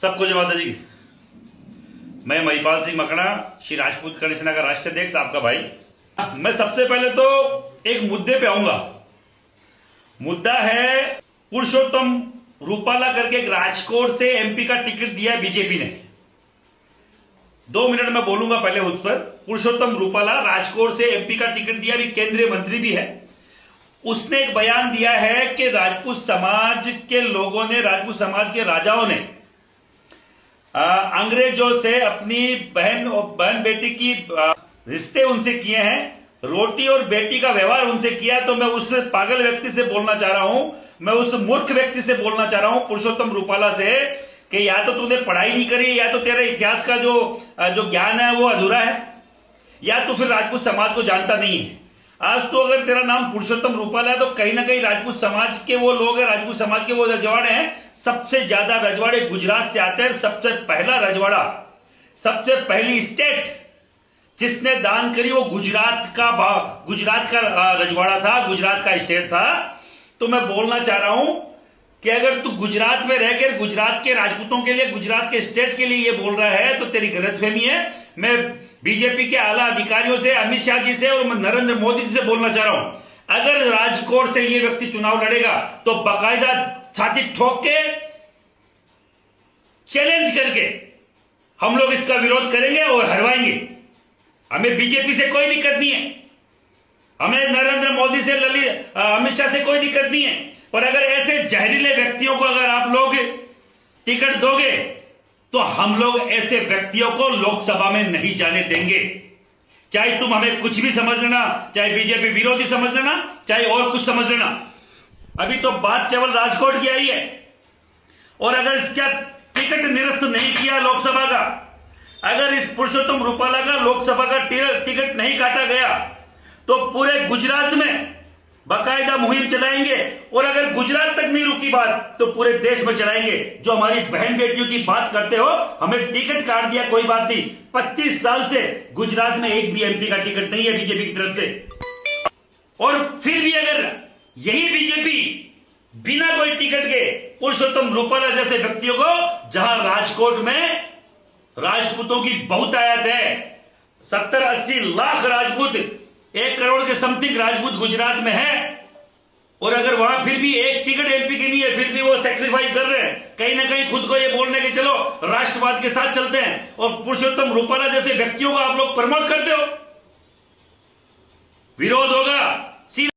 सबको जय माता जी की। मैं महिपाल सिंह मकड़ा, श्री राजपूत कर्ण सेना का राष्ट्रीय अध्यक्ष, आपका भाई। मैं सबसे पहले तो एक मुद्दे पे आऊंगा। मुद्दा है पुरुषोत्तम रूपाला करके एक राजकोट से एमपी का टिकट दिया है बीजेपी ने। 2 मिनट में बोलूंगा पहले उस पर। पुरुषोत्तम रूपाला राजकोट से एमपी का टिकट दिया, भी केंद्रीय मंत्री भी है। उसने एक बयान दिया है कि राजपूत समाज के लोगों ने, राजपूत समाज के राजाओं ने अंग्रेजों से अपनी बहन बेटी की रिश्ते उनसे किए हैं, रोटी और बेटी का व्यवहार उनसे किया। तो मैं उस पागल व्यक्ति से बोलना चाह रहा हूं, मैं उस मूर्ख व्यक्ति से बोलना चाह रहा हूं, पुरुषोत्तम रूपाला से, कि या तो तूने पढ़ाई नहीं करी, या तो तेरे इतिहास का जो ज्ञान है वो अधूरा है, या तो फिर राजपूत समाज को जानता नहीं है। आज तो अगर तेरा नाम पुरुषोत्तम रूपाला है तो कहीं ना कहीं राजपूत समाज के वो लोग हैं, राजपूत समाज के वो रजवाड़े हैं। सबसे ज्यादा रजवाड़े गुजरात से आते हैं। सबसे पहला रजवाड़ा, सबसे पहली स्टेट जिसने दान करी वो गुजरात का रजवाड़ा था, गुजरात का स्टेट था। तो मैं बोलना चाह रहा हूं कि अगर तू गुजरात में रहकर गुजरात के राजपूतों के लिए, गुजरात के स्टेट के लिए ये बोल रहा है तो तेरी गलतफहमी है। मैं बीजेपी के आला अधिकारियों से, अमित शाह जी से और मैं नरेंद्र मोदी जी से बोलना चाह रहा हूं, अगर राजकोट से ये व्यक्ति चुनाव लड़ेगा तो बाकायदा छाती ठोक के, चैलेंज करके हम लोग इसका विरोध करेंगे और हरवाएंगे। हमें बीजेपी से कोई दिक्कत नहीं है, हमें नरेंद्र मोदी से, अमित शाह से कोई दिक्कत नहीं है। पर अगर ऐसे जहरीले व्यक्तियों को अगर आप लोग टिकट दोगे तो हम लोग ऐसे व्यक्तियों को लोकसभा में नहीं जाने देंगे। चाहे तुम हमें कुछ भी समझ लेना, चाहे बीजेपी विरोधी समझ लेना, चाहे और कुछ समझ लेना। अभी तो बात केवल राजकोट की आई है, और अगर इसका टिकट निरस्त नहीं किया लोकसभा का, अगर इस पुरुषोत्तम रूपाला का लोकसभा का टिकट नहीं काटा गया तो पूरे गुजरात में बाकायदा मुहिम चलाएंगे। और अगर गुजरात तक नहीं रुकी बात तो पूरे देश में चलाएंगे। जो हमारी बहन बेटियों की बात करते हो, हमें टिकट काट दिया कोई बात नहीं, 25 साल से गुजरात में एक भी एमपी का टिकट नहीं है बीजेपी की तरफ से। और फिर भी अगर यही बीजेपी बिना कोई टिकट के पुरुषोत्तम रूपाला जैसे व्यक्तियों को, जहां राजकोट में राजपूतों की बहुत आयात है, 70-80 लाख राजपूत, 1 करोड़ के समथिंग राजपूत गुजरात में है, और अगर वहां फिर भी एक टिकट एमपी की नहीं है, फिर भी वो सेक्रीफाइस कर रहे हैं, कहीं ना कहीं खुद को ये बोलने के चलो राष्ट्रवाद के साथ चलते हैं, और पुरुषोत्तम रूपाला जैसे व्यक्तियों को आप लोग प्रमोट करते हो, विरोध होगा।